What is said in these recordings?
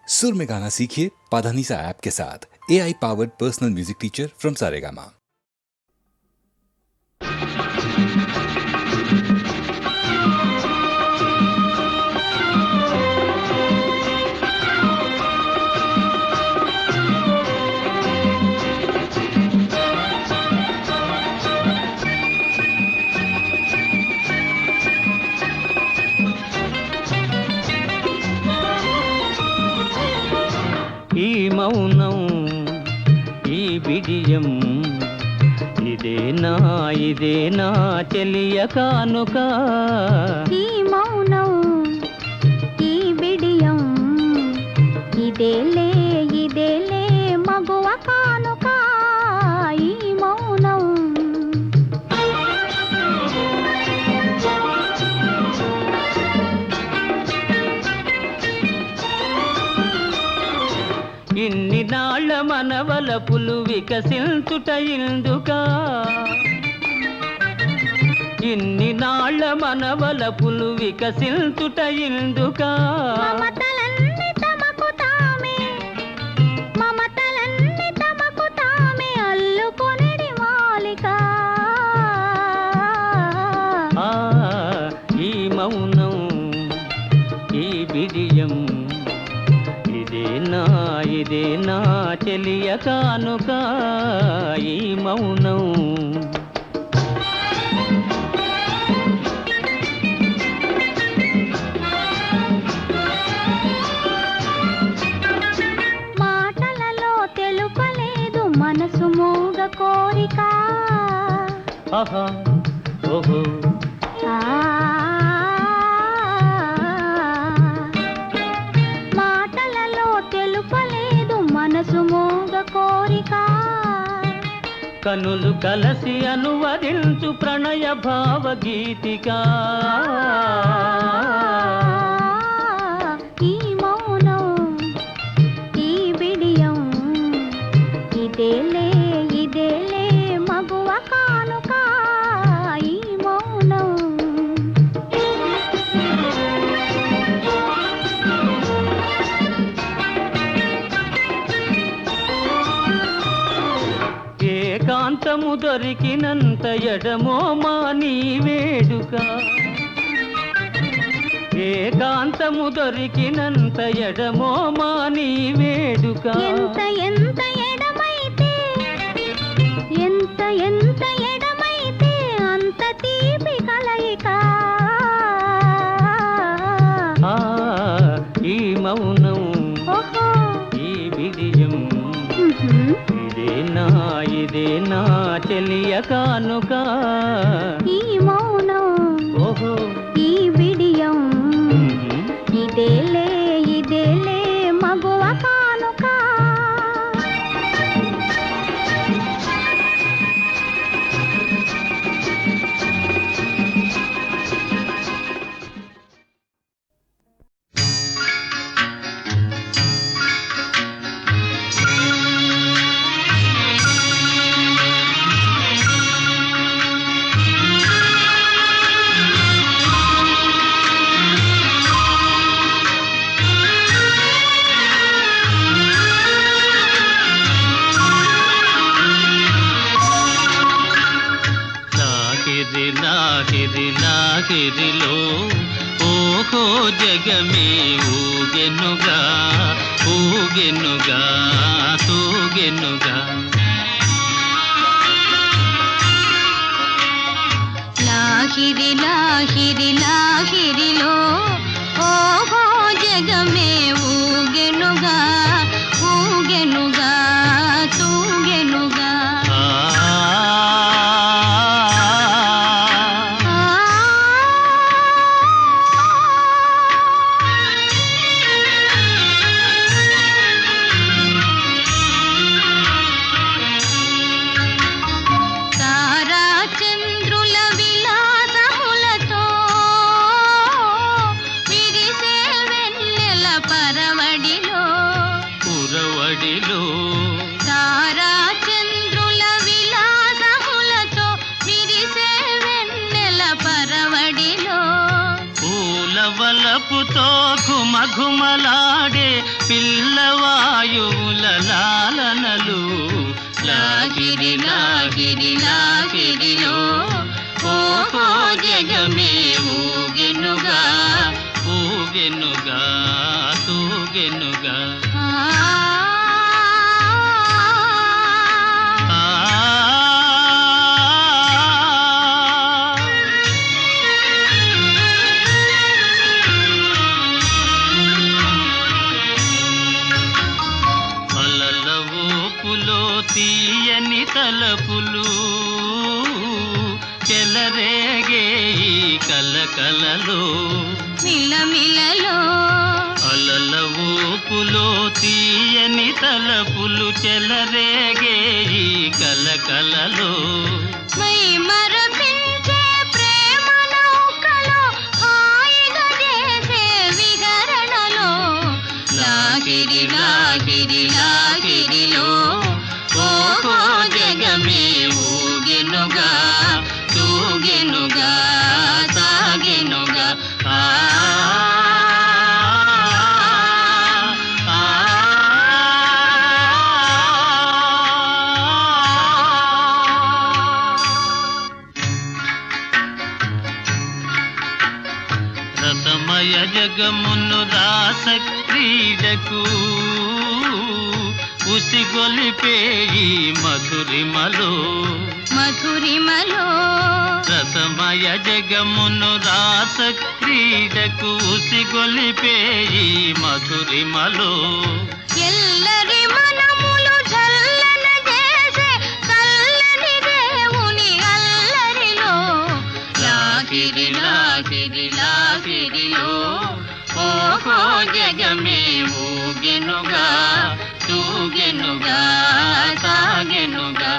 सुर में गाना सीखिए पाधानीसा ऐप के साथ। AI powered personal music teacher from Saregama. ఈ మౌనం ఈ బిడియం ఇదేనా చెలియ కానుక. ఈ మౌనం ఈ బిడియం ఇదేలే మగువ కానుక. ఈ మౌనం ఇన్ని నాళ్ళ మనవలపులు వికసించుట ఇందుకా, ఇన్ని నాళ్ళ మనవలపులు వికసించుట ఇందుకా. మమతలన్నీ తమకు తామే అల్లుకొనిడి మాలిక. ఈ మౌనం ఈ బిడియం ఇదేనా చెలియ కానుక. ఈ మౌనం మాటలలో తెలుపలేదు మనసు మూగ కోరిక. ఆహా ఓహో మాటలలో తెలుపలేదు మనసు మూగ కోరిక. కనులు కలసి అనువదించు ప్రణయ భావగీతిక. ఈ మౌనం ఈ బిడియం ఇదేలే మగువ కానుక. ఈ మౌనం ఏకాంతము దొరికినంత ఎడమో మాని వేడుక, ఏకాంతము దొరికినంత ఎడమో మాని వేడుక. ఎంత ఎడమైతే అంత తీపి కలయిక. ఈ మౌనం ఓహో ఈ బిడియం ఇదేనా చెలియ కానుక. ఈ మౌనం ఓహో ఈ బిడియం ఇదేలే మగువ కానుక. లాహిరిలో ఓహో జగమే ఊగెనుగా తూగెనుగా. లాహిరిలో ఓహో జగమే ఊగెనుగా తూగెనుగా. తారా చంద్రుల విలాసములతో విరిసే వెన్నెల పరవడిలో పూల వలపుతో ఘుమఘుమలాడే పిల్ల లాహిరి లాహిరిలో ఓహో జగమే ఊగెనుగా ఊగెనుగా తూగెనుగా తీయని తలపులు చెలరేగే ఈ కలకలలో మిలమిలలో అలల ఊపులో తీయని తలపులు చెలరేగే ఈ కలకలలో మై మరపించే ప్రేమ నౌకలో హాయిగా చేసే విహరణలో లాహిరి లాహిరి లాహిరిలో ఓహో జగమే ఊగెనుగా తూగెనుగా సాగెనుగా రసమయ జగమును రాస క్రీడకు ఉసిగొలిపే ఈ మధురిమలో మధురిమలో రసమయ జగమును రాస క్రీడకు ఉసిగొలిపే ఈ మధురిమలో ఎల్లరి మనములు జల్లన చేసే చల్లని దేవుని అల్లరిలో లాహిరి లాహిరి లాహిరిలో ఓహో జగమే ఊగెనుగా తూగెనుగా సాగెనుగా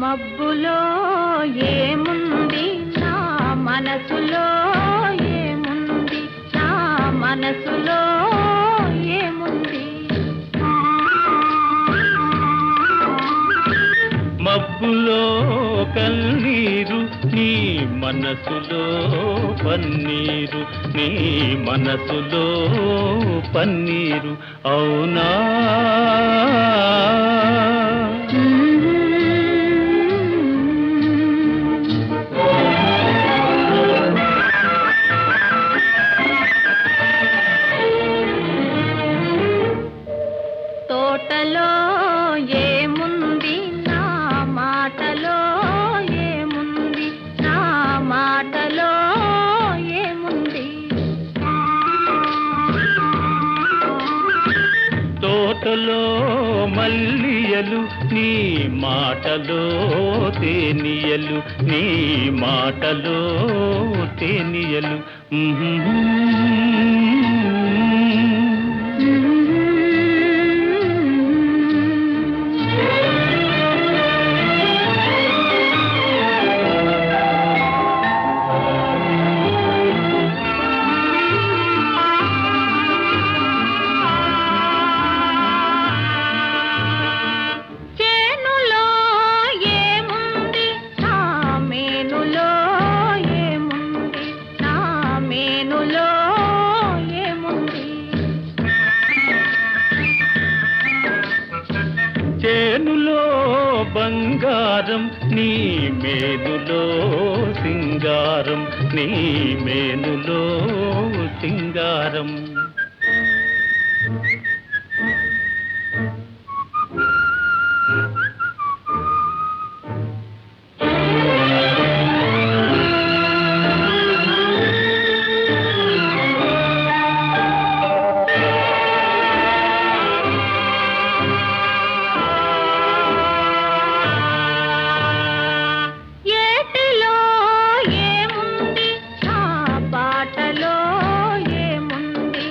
మబ్బులో ఏముంది నా మనసులో ఏముంది నా మనసులో ఏముంది మబ్బులో కన్నీరు నీ మనసులో పన్నీరు నీ మనసులో పన్నీరు అవునా తోటలో ఏముంది నా మాటలో ఏముంది నా మాటలో ఏముంది తోటలో మల్లియలు నీ మాటలో తేనియలు నీ మాటలో తేనియలు చేనులో ఏముంది నా మేనులో ఏముంది నా మేనులో ఏముంది చేనులో బంగారం నీ మేనులో సింగారం నీ మేనులో సింగారం ఏటిలో ఏముంది నా బాటలో ఏముంది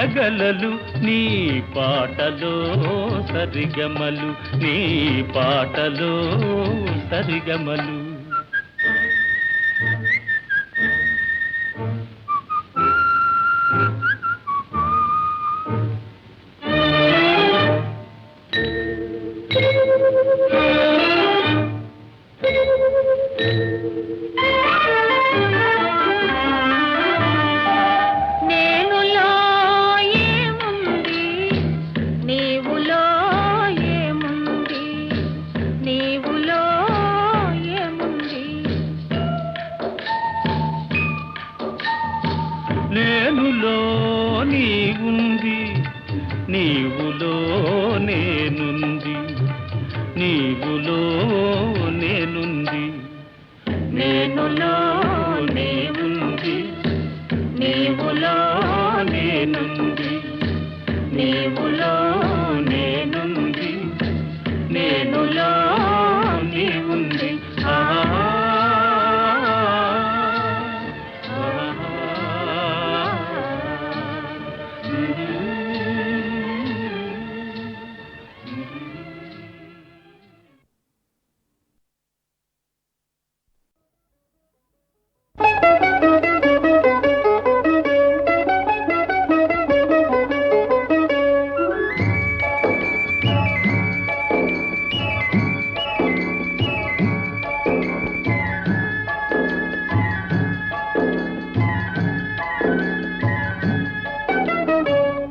కలగలలు నీ పాటలో సరిగమలు, నీ పాటలో సరిగమలు. నేనులో ఏముంది, నీవులో ఏముంది, నీవులో ఏముంది. నేనులో నీవుంది, నీవులో నేనుంది, నీవులో నేనుంది. నేనులో నీవుంది, నీవులో నేనుంది, నీవులో నేనుంది, నేనులో నీవుంది.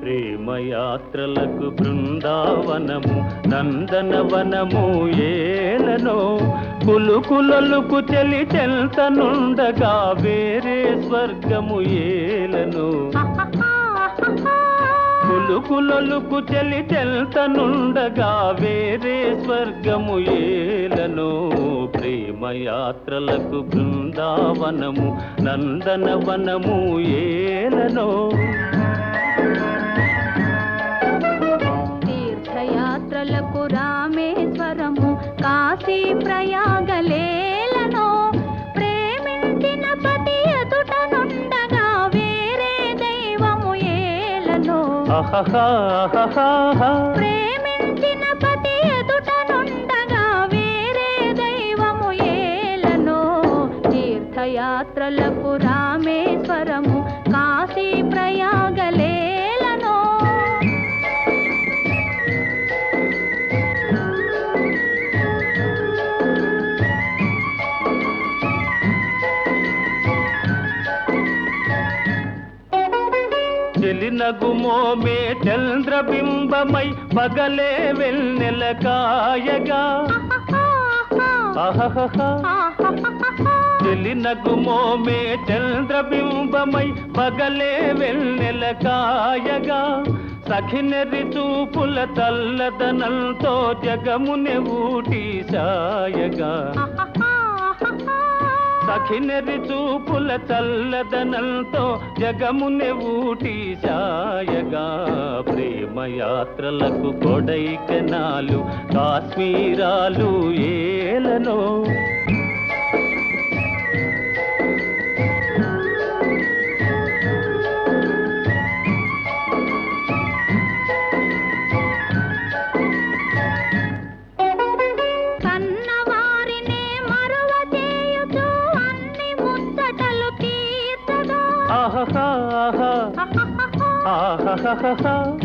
ప్రేమయాత్రలకు బృందావనము నందనవనము ఏలనో, కులుకులొలుకు చెలి చెల్తనుండగా వేరే స్వర్గము ఏలనో. కులుకులొలుకు చెలి చెల్తనుండగా వేరే స్వర్గము ఏలనో. ప్రేమయాత్రలకు బృందావనము నందనవనము ఏలనో. తీర్థయాత్రలకు రామేశ్వరము కాశీ ప్రయాగలేలనో, ప్రేమించిన పతి ఎదుట నుండగా వేరే దైవము ఏలనో. ప్రేమించిన పతి ఎదుట నుండగా వేరే దైవము ఏలనో. తీర్థయాత్రలకు రామేశ్వరము కాశీ ప్రయాగలేలనో. చెలినగుమోమే చంద్రబింబమై పగలే వెన్నెల కాయగా. చెలినగుమోమే చంద్రబింబమై పగలే వెన్నెల కాయగా. సఖినెరి చూపుల తల్లదనంతో జగమునే ఊటి సాయగా. సఖినెరి చూపుల చల్లదనంతో జగమునే ఊటి సాయగా. ప్రేమయాత్రలకు కొడైకెనాలు కాశ్మీరాలు ఏలనో.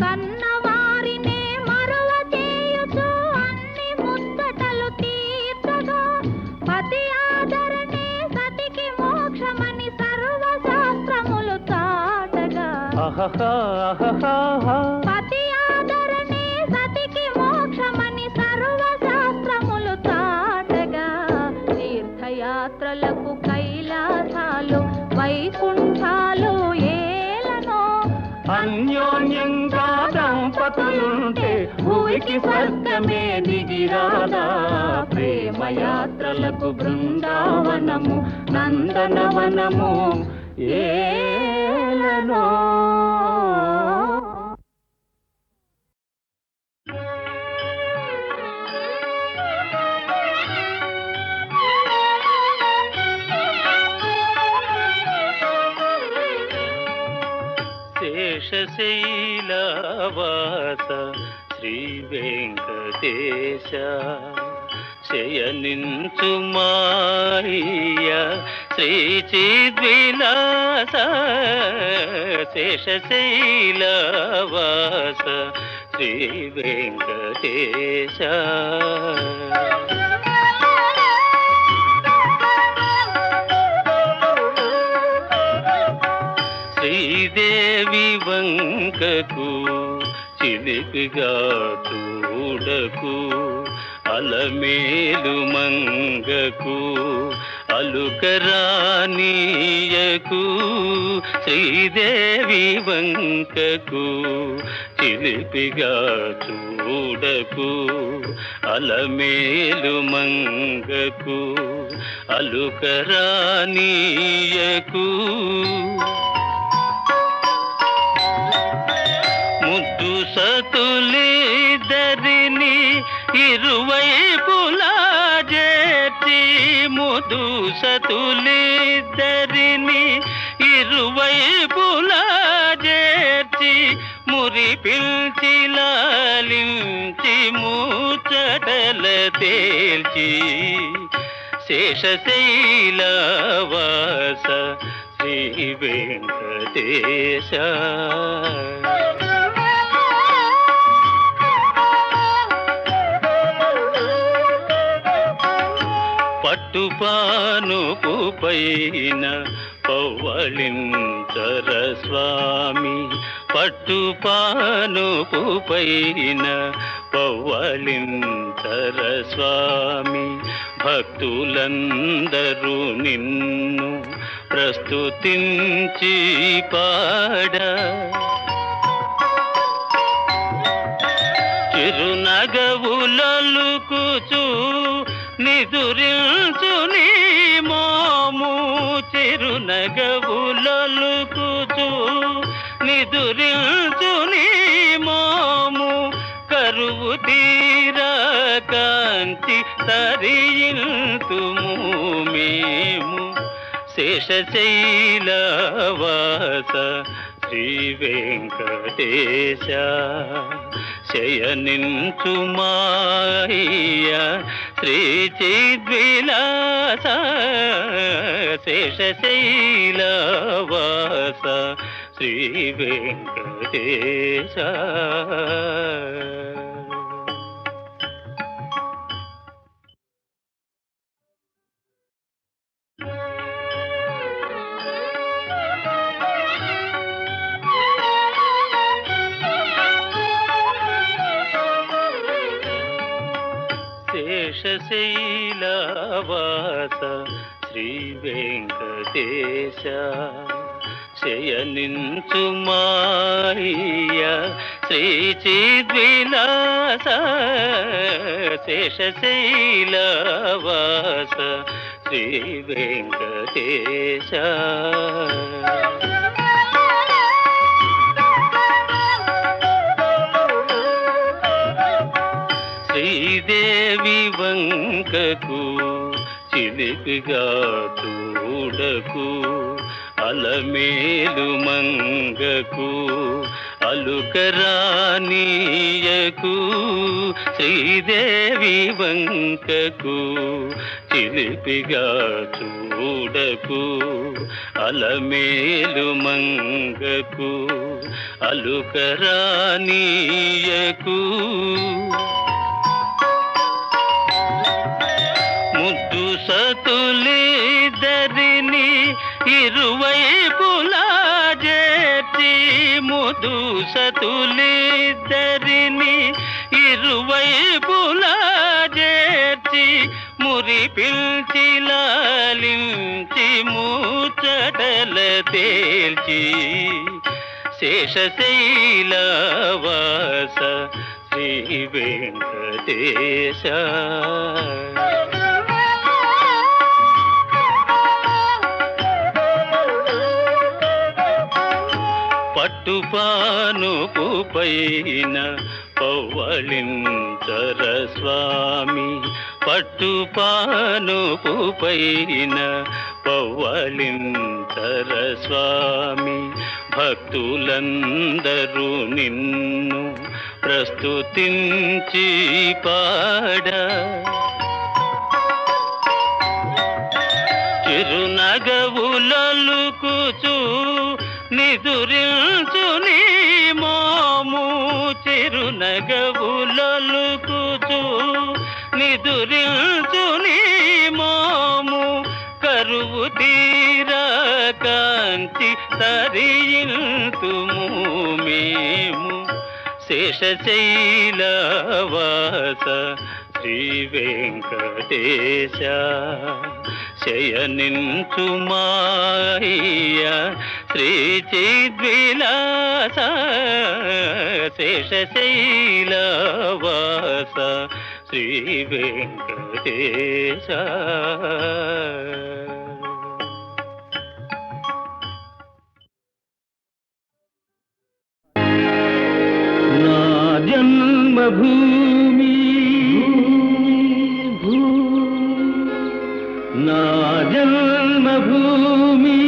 కన్నవారినే మరువ చేయుచు అన్ని ముచ్చటలు తీర్చగా. పతి ఆదరణే సతికి మోక్షమని సర్వశాస్త్రములు చాటగా. పతి ఆదరణే సతికి మోక్షమని సర్వశాస్త్రములు చాటగా. తీర్థయాత్రలకు కైలాసాలు వైకుంఠాలు ఏలనో. అన్యోన్యంగా దంపతులుంటే భూమికి స్వర్గమే దిగిరాదా. ప్రేమయాత్రలకు బృందావనము నందనవనము ఏలనో. శేషశయ్యాసనముపై శేషశైలవాస శ్రీ వెంకటేశ శయనించు మాయ శ్రీ చిద్విలాస శేషశైలవాస శ్రీ వెంకటేశ శ్రీదేవి వంకకు చిలిపిగా చూడకు అలమేలు మంగకు అలుకరానీయకు శ్రీదేవి వంకకు చిలిపిగా చూడకు అలమేలు మంగకు అలుకరానీయకు ముద్దు సతులిద్దరిని ఇరువైపులా చేర్చి ముద్దు సతులిద్దరిని ఇరువైపులా చేర్చి మురి పిల్చి లాలించి ముచ్చటల తేల్చి శేషశైలవాస శ్రీ వెంకటేశ పట్టుపానుపు పైన పవ్వళించర స్వామి పట్టుపానుపు పైన పవ్వళించర స్వామి భక్తులందరూ నిన్ను ప్రస్తుతించి పాడ చిరునగవులలుకుచు నిదురించు నీ మోము చిరునగవులలుకుచు నిదురించు నీ మోము కరువు తీరా కాంచి తరియింతుము మేము శేషశైలవాస శ్రీ వెంకటేశ శయనించు మాయ శ్రీ చిద్విలాస శేషశైలవాస శ్రీ వెంకటేశ శేషశైలవాస శ్రీ వెంకటేశ శయనించు మాయ శ్రీ చిద్విలాస శేషశైలవాస శ్రీ వెంకటేశ శ్రీదేవి వంకకు చిలిపిగా చూడకు అలమేలు మంగకు అలుకరానీయకు శ్రీదేవి వంకకు చిలిపిగా చూడకు అలమేలు మంగకు అలుకరానీయకు ముద్దు సతులిద్దరిని ఇరువైపులా చేర్చి ముద్దు సతులిద్దరిని ఇరువైపులా చేర్చి మురి పిల్చి లాలించి ముచ్చటల తేల్చి శేషశైలవాస శ్రీ వెంకటేశ పట్టుపానుపు పైన పవ్వళించర స్వామి పట్టుపానుపు పైన పవ్వళించర స్వామి భక్తులందరూ నిన్ను ప్రస్తుతించి పాడ చిరునగవులలుకుచు నిదురించు నీ మోము చిరునగవులలుకుచు నిదురించు నీ మోము కరువు తీరా కాంచి తరియింతుము మేము శేషశైలవాస శ్రీ వెంకటేశ శయనించు మాయ శ్రీ చిద్విలాస శేషశైలవాస శ్రీ వెంకటేశ నా జన్మభూమి నా జన్మభూమి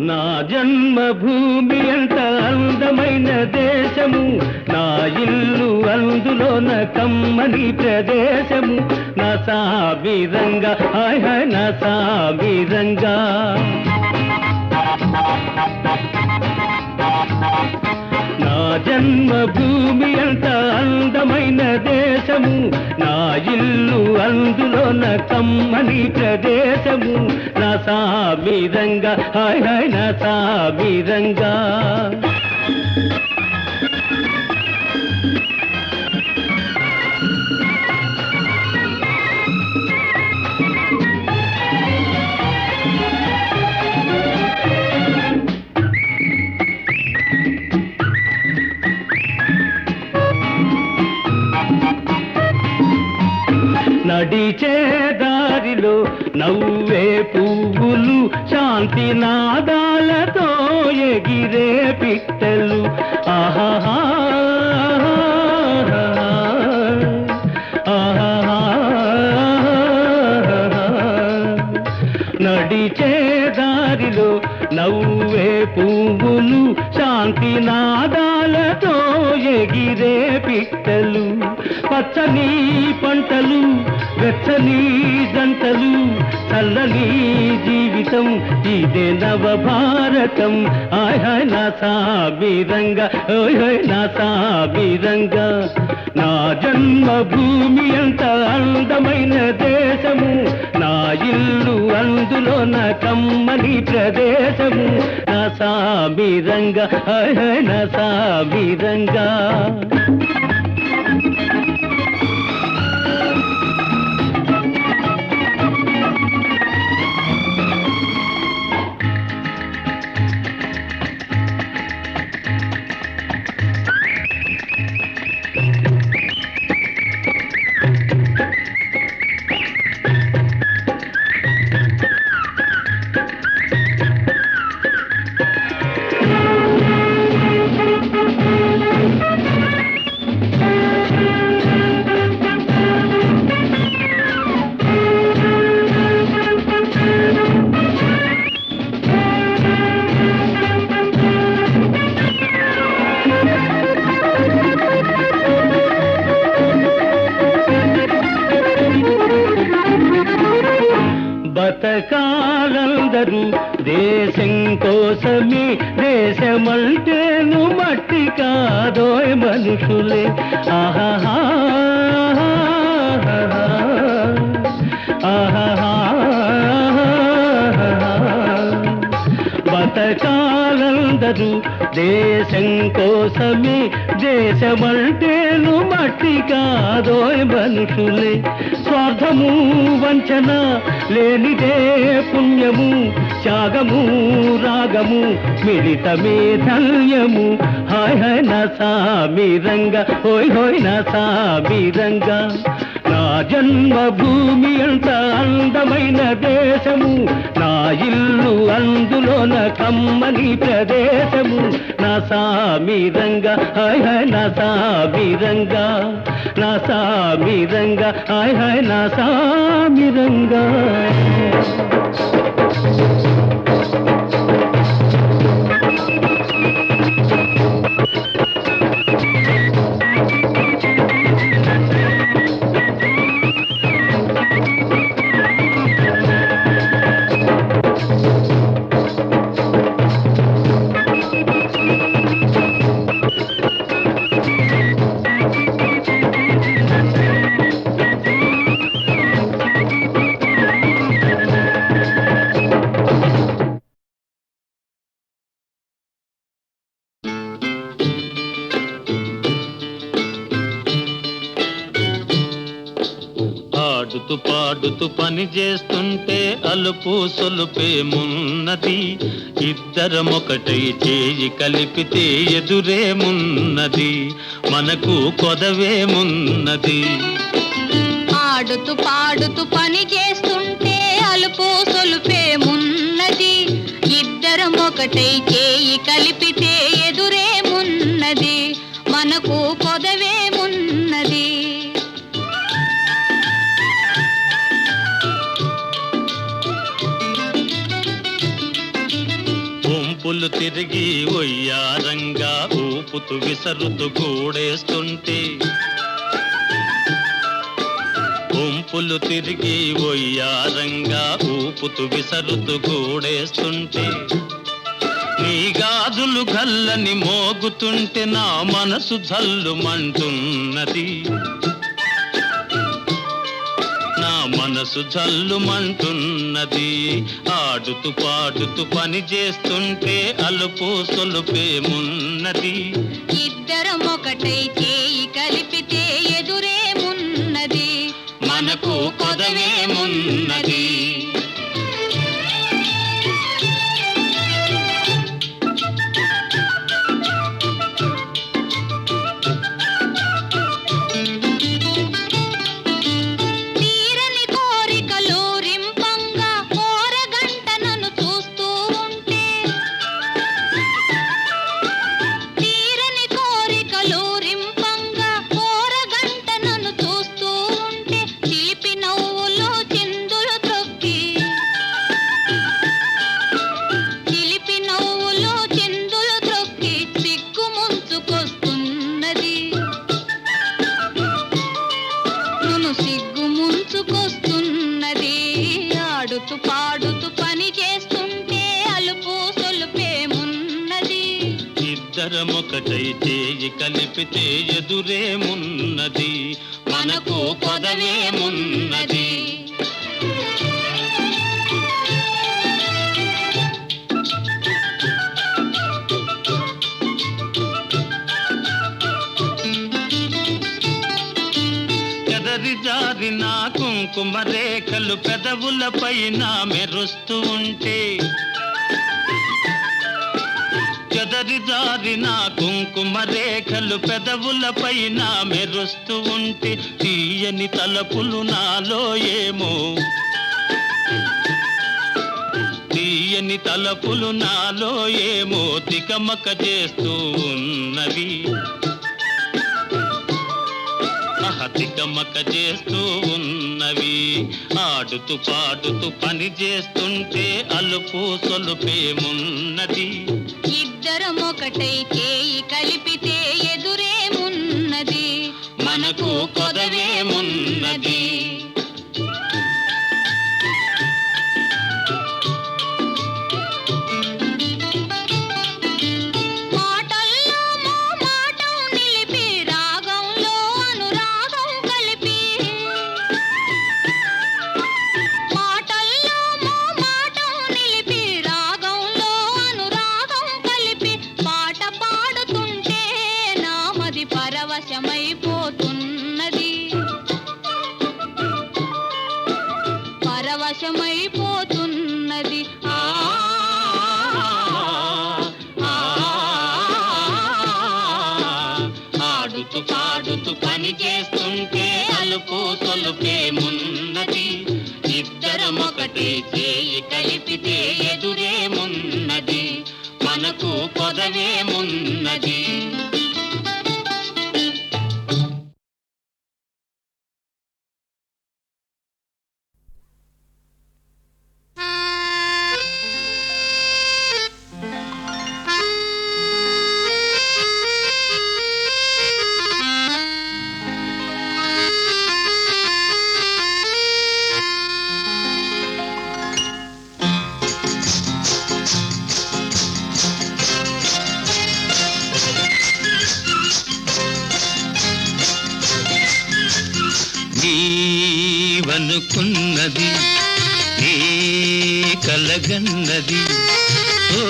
నా జన్మభూమి అంత అందమైన దేశము నా ఇల్లు అందులోన కమ్మని ప్రదేశము నా సామిరంగా హాయ్ హాయ్ నా సామిరంగా నా జన్మభూమి అంత అందమైన దేశము నా ఇల్లు అందులోన కమ్మని ప్రదేశము నా సామిరంగా హాయ్ హాయ్ నా సామిరంగా నడిచే దారిలో నవ్వే పువ్వులు శాంతి నాదాలతో ఎగిరే పిట్టలు ఆహా నడిచే దారిలో నవ్వే పువ్వులు శాంతి నాదాలతో ఎగిరే పిట్టలు పచ్చని పంటలు వెచ్చని జంటలు చల్లని జీవితం ఇదే నవభారతం హాయ్ హాయ్ నా సామిరంగా ఓయ్ హాయ్ నా సామిరంగా నా జన్మభూమి అంత అందమైన దేశము నా ఇల్లు అందులో నా కమ్మని ప్రదేశము నా సామిరంగా హాయ్ హాయ్ నా సామిరంగా బతకాలందరూ దేశం కోసమే దేశమంటేను మట్టి కాదోయ్ మనుషులే ఆహా బతకాలందరూ దేశం కోసమే దేశమంటేను మట్టి కాదోయ్ మనుషులే స్వార్థము వంచన లేనిదే పుణ్యము త్యాగము రాగము మిళితమే ధన్యము హాయ్ హాయ్ నా సామిరంగా హోయ్ హోయ్ నా సామిరంగా నా జన్మభూమి అంత అందమైన దేశము, నా ఇల్లు అందులోన కమ్మని ప్రదేశము. నా సామిరంగా హాయ్ హాయ్ నా సామిరంగా, నా సామిరంగా హాయ్ హాయ్ నా సామిరంగా. ఆడుతూ పాడుతూ పని చేస్తుంటే అలుపు సొలుపేమున్నది, ఇద్దరమొకటై చేయి కలిపితే ఎదురేమున్నది, మనకు కొదవేమున్నది. ఆడుతూ పాడుతూ పని చేస్తుంటే అలుపు సొలుపేమున్నది, ఇద్దరం ఒకటై చేయి కలిపితే ఎదురేమున్నది, మనకు కొదవేమున్నది. గుంపులు తిరిగి ఒయ్యారంగా ఊపుతూ విసరుతూ కూడేస్తుంటే, గుంపులు తిరిగి ఒయ్యారంగా ఊపుతూ విసరుతూ కూడేస్తుంటే, నీ గాజులు గల్లని మోగుతుంటే నా మనసు జల్లుమంటున్నది, నా మనసు జల్లుమంటున్నది. ఆడుతూ పాడుతూ పని చేస్తుంటే అలుపు సొలుపేమున్నది, ఇద్దరం ఒకటై చేయి కలిపితే ఎదురేమున్నది, మనకు కొదవేమున్నది. తీరని కోరికలు రింపంగా కోరగంట నన్ను చూస్తూ ఉంటే, తీరని కోరికలు రింపంగా కోరగంట నన్ను చూస్తూ ఉంటే, చిలిపి నవ్వులు చిందులు త్రొక్కి, చిలిపి నవ్వులు చిందులు త్రొక్కి సిగ్గు ముంచుకొస్తున్నది, నన్ను సిగ్గు ముంచుకొస్తున్నది. ఆడుతూ పాడుతూ పని చేస్తుంటే అలుపు సొలుపేమున్నది, ఇద్దరమొకటై చేయి కలిపితే ఎదురేమున్నది, మనకు కొదవేమున్నది. ఎదరి జారిన కుంకుమ రేఖలు పెదవులపైన మెరుస్తూ ఉంటే, చెదరి జారిన కుంకుమ రేఖలు పెదవులపైన మెరుస్తూ ఉంటే, తీయని తలపులు నాలో ఏమో, తీయని తలపులు నాలో ఏమో తికమక చేస్తూ ఉన్నవి, తికమక చేస్తూ ఉన్నవి. ఆడుతూ పాడుతూ పని చేస్తుంటే అలుపు సొలుపేమున్నది, ఇద్దరం ఒకటై చేయి కలిపితే ఎదురేమున్నది, మనకు కొదవేమున్నది. మాటల్లో మా మాటం నిలిపి రాగంలో అనురాగం కలిపి, మాటల్లో మా మాటం నిలిపి రాగంలో అనురాగం కలిపి, పాట పాడుతుంటే నామది పరవశమైపోతున్నది, పరవశమైపోతున్నది. ఆడుతూ పాడుతూ పని చేస్తుంటే అలుపు మలుపు తొలుపేమున్నది ఇద్దరమొకటే చేయి కలిపితే ఎదురేమున్నది మనకు కొదవేమున్నది నీవనుకున్నది నీ కలగన్నది ఓ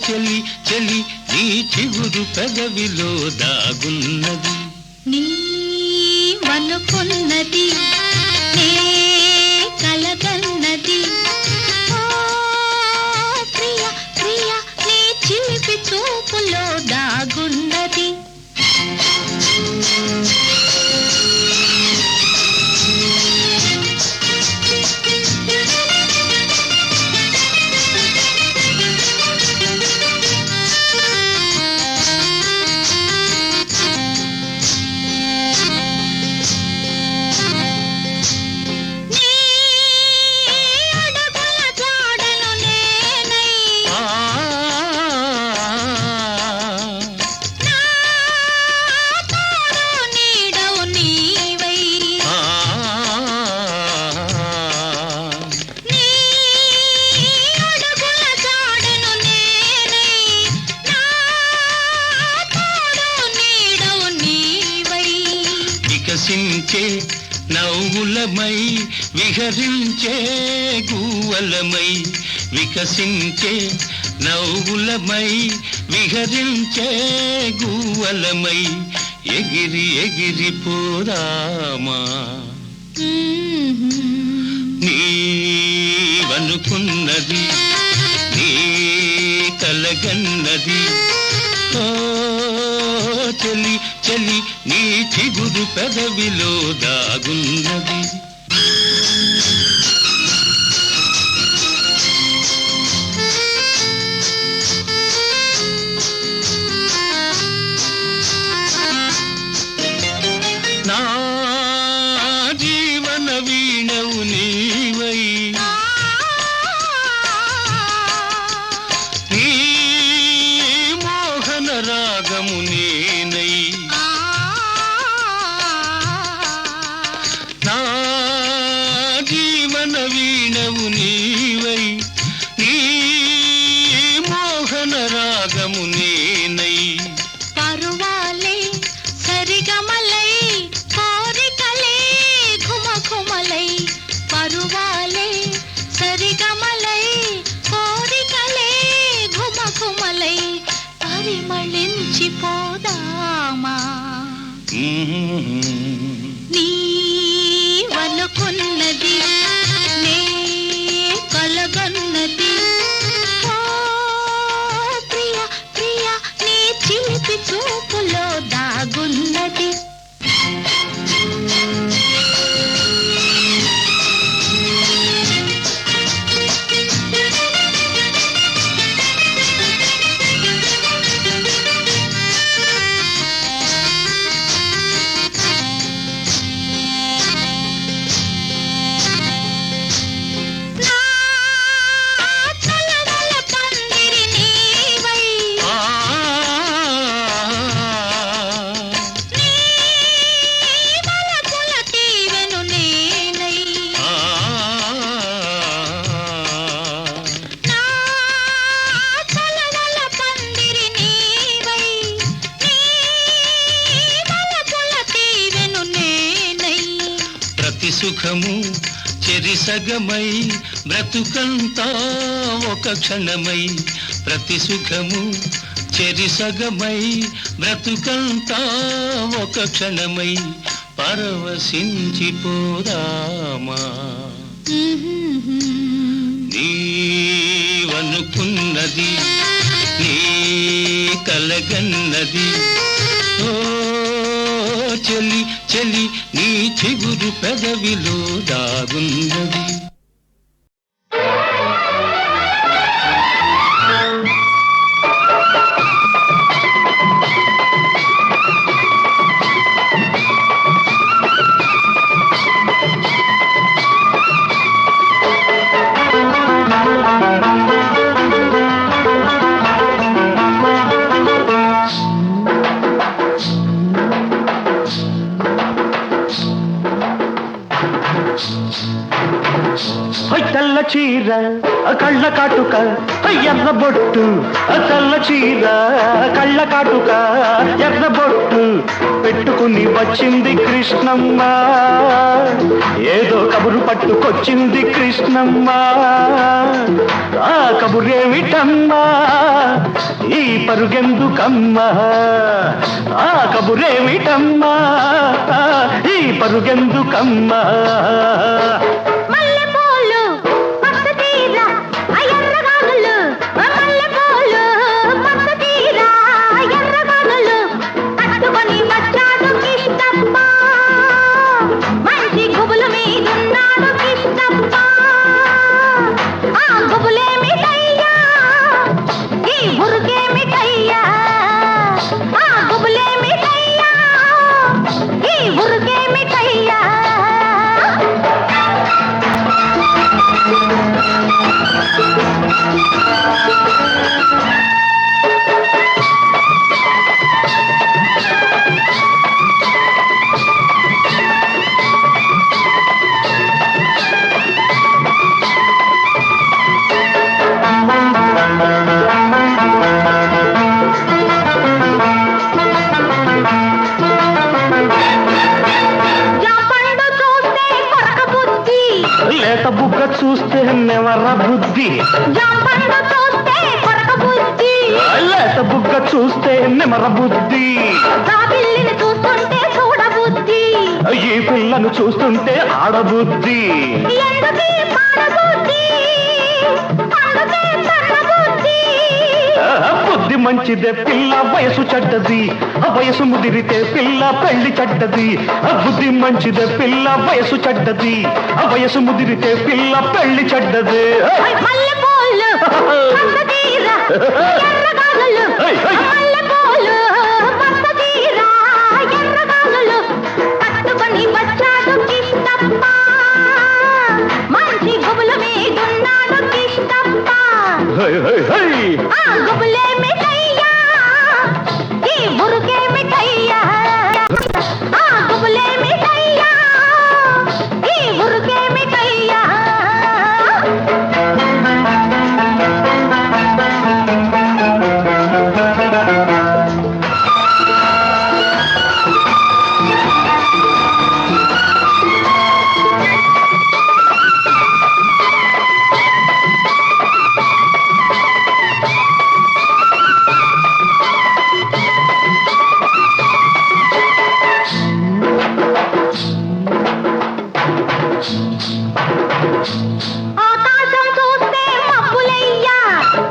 చెలి చెలి నీ చిగురు పెదవిలో దాగున్నది నీవనుకున్నది నీ కలగన్నది ఓ ప్రియ ప్రియ నీ చిలిపి చూపులో దాగున్నది నవ్వులమై విహరించే గువ్వలమై వికసించే నవ్వులమై విహరించే గువ్వలమై ఎగిరి ఎగిరి పోదామా నీవనుకున్నది నీ కలగన్నది ఓ చెలి చెలి నీ చిగురు పెదవిలో దాగున్నది నా జీవన వీణవు నీవై నీ మోహన రాగము నేనై నా జీవన వీణవు నీవై నీ మోహన రాగము నేనై పరువాలే సరిగమలై కోరికలే ఘుమఘుమలై పరువాలే సరిగమలై కోరికలే ఘుమఘుమలై పరిమళించిపోదామా నీవనుకున్నది నే కలగన్నది ఓ ప్రియ ప్రియ నీ చిలిపి చూపులో దాగున్నది సుఖము చెరిసగమై బ్రతుకంతా ఒక క్షణమై ప్రతి సుఖము చెరిసగమై బ్రతుకంతా ఒక క్షణమై పరవశించిపోదామా నీవనుకున్నది నీ కలగన్నది ఓ చెలి చెలి నీ చిగురు పెదవిలో దాగున్నది. తెల్ల చీర కళ్ళ కాటుక ఎర్ర బొట్టు, తెల్ల చీర కళ్ళ కాటుక ఎర్ర బొట్టు పెట్టుకుని వచ్చింది కృష్ణమ్మ, ఏదో కబురు పట్టుకొచ్చింది కృష్ణమ్మ. ఆ కబురేమిటమ్మా ఈ పరుగెందుకమ్మా, ఆ కబురేమిటమ్మా ఈ పరుగెందుకమ్మా. లేత బుగ్గ చూస్తే నెవర బుద్ధి, లేత బుగ్గ చూస్తే నెమర బుద్ధి, ఈ పిల్లను చూస్తుంటే ఆడబుద్ధి. బుద్ధి మంచిదే పిల్ల వయసు చెడ్డది, వయసు ముదిరితే పిల్ల పెళ్లి చెడ్డది. బుద్ధి మంచిదే పిల్ల వయసు చెడ్డది, వయసు ముదిరితే పిల్ల పెళ్లి చెడ్డది.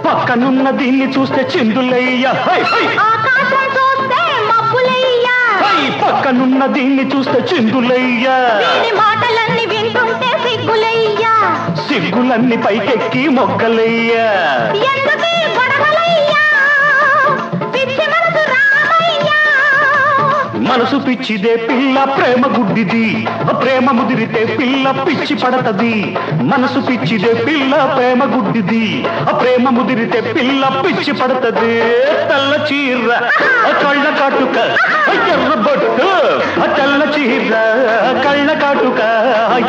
పక్కనున్న దీన్ని చూస్తే చిందులయ్యా, పక్కనున్న దీన్ని చూస్తే చిందులయ్యా. మాటలన్నీ వింటుంటే సిగ్గులయ్యా, సిగ్గులన్నీ పైకెక్కి మొగ్గలయ్యా. మనసు పిచ్చిదే పిల్ల ప్రేమ గుడ్డిది, ప్రేమ ముదిరితే పిల్ల పిచ్చి పడతది. మనసు పిచ్చిదే పిల్ల ప్రేమ గుడ్డిది, ప్రేమ ముదిరితే పిల్ల పిచ్చి పడతది. తెల్ల చీర కళ్ళ కాటుక ఎర్ర బొట్టు, తెల్ల చీర కళ్ళ కాటుక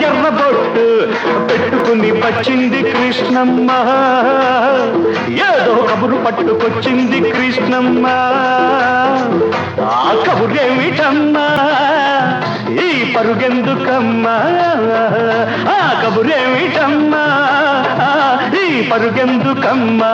ఎర్ర బొట్టు పెట్టుకుని వచ్చింది కృష్ణమ్మ, ఏదో కబురు పట్టుకొచ్చింది కృష్ణమ్మ. ఆ కబురేమిటమ్మా ఈ పరుగెందుకమ్మా, ఆ కబురేమిటమ్మా ఈ పరుగెందుకమ్మా.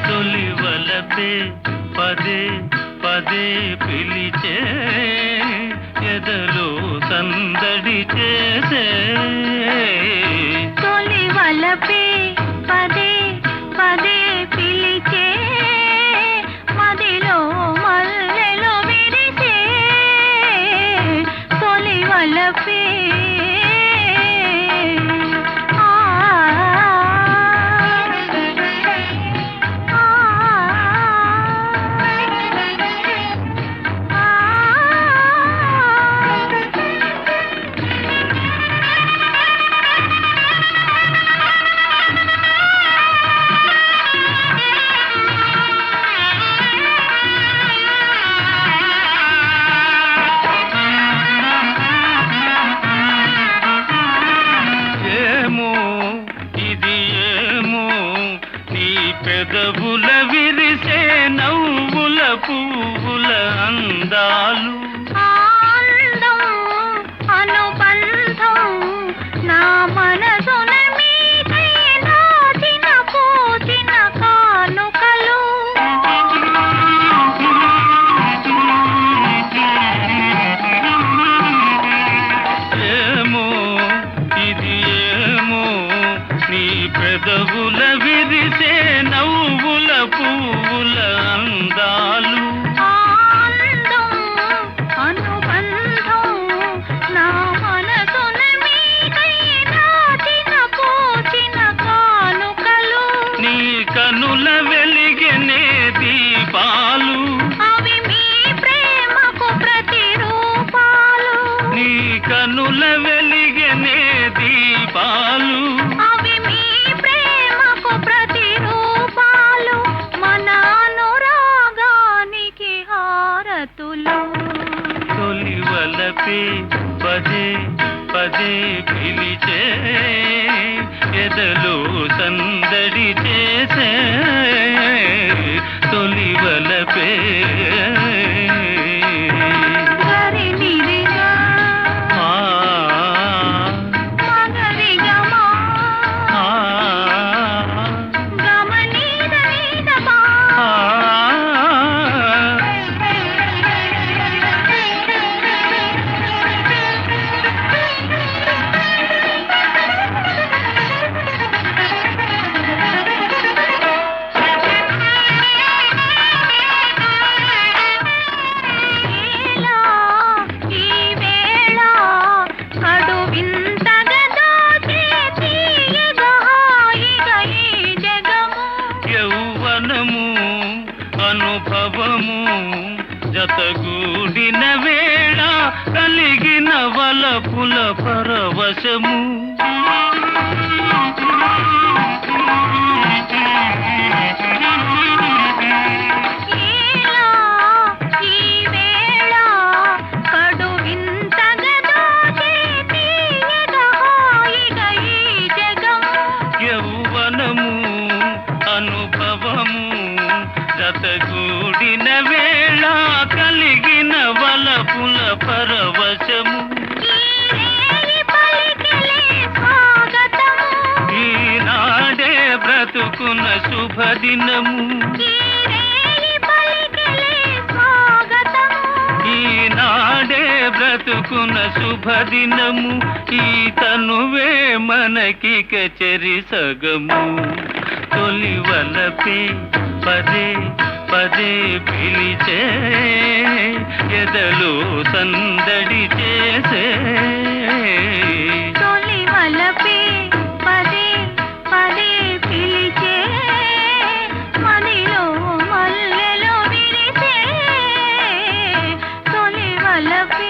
తొలివలపే పదే పదే పిలిచే, ఎదలో సందడి చేసే, వలపే పదే పదే పిలిచే మదిలో మల్లెలు విరిసే తొలి వలపే పెదవుల విరిసే నవ్వుల పువ్వుల అందాలు ఆనందం అనుబంధం నా మనసున మీకై నాచిన పూచిన కానుకలు ఏమో ఇది ఏమో నీ పెదవుల విరిసే నవ్వుల పువ్వుల అందాలు ఆనందం అనుబంధం నా మనసున మీకై నాచిన పూచిన కానుకలు నీ కనుల వెలిగనే దీపాలు అవి మీ ప్రేమకు ప్రతిరూపాలు నీ కనుల వెలిగనే దీపాలు అవి మీ ప్రేమకు ప్రతిరూపాలు మన అనురాగానికి హారతులు తొలి వలపే పదే పదే పిలిచే ఎదలో సందడి చేసే తొలి వలపే గరి నిరిగా ఆ, మగరిగమా ఆ, గమనీద నీదమా ఆ. ఈ వేళ కడు వింతగా దోచే తీయగా హాయిగా ఈ జగము యౌవనము అనుభవము జతగూడిన వేళ కలిగిన వలపుల పరవశము ఈలా ఈ వేళ కడు వింతగా దోచే తీయగా హాయిగా ఈ జగము యౌవనము అనుభవము జతగూడిన వేళ కలిగిన వలపుల పరవశము ఈ రేయి పలికిలే స్వాగతము ఈనాడే బ్రతుకున్న శుభదినము ఈ రేయి పలికిలే స్వాగతము ఈనాడే బ్రతుకున్న శుభదినము ఈ తనువే మనకిక చెరి సగము తొలి వలపే పదే పదే పిలిచే ఎదలో సందడి చేసే తొలి వలపే పదే పదే పిలిచే మదిలో మల్లెలు విరిసే తొలి వలపే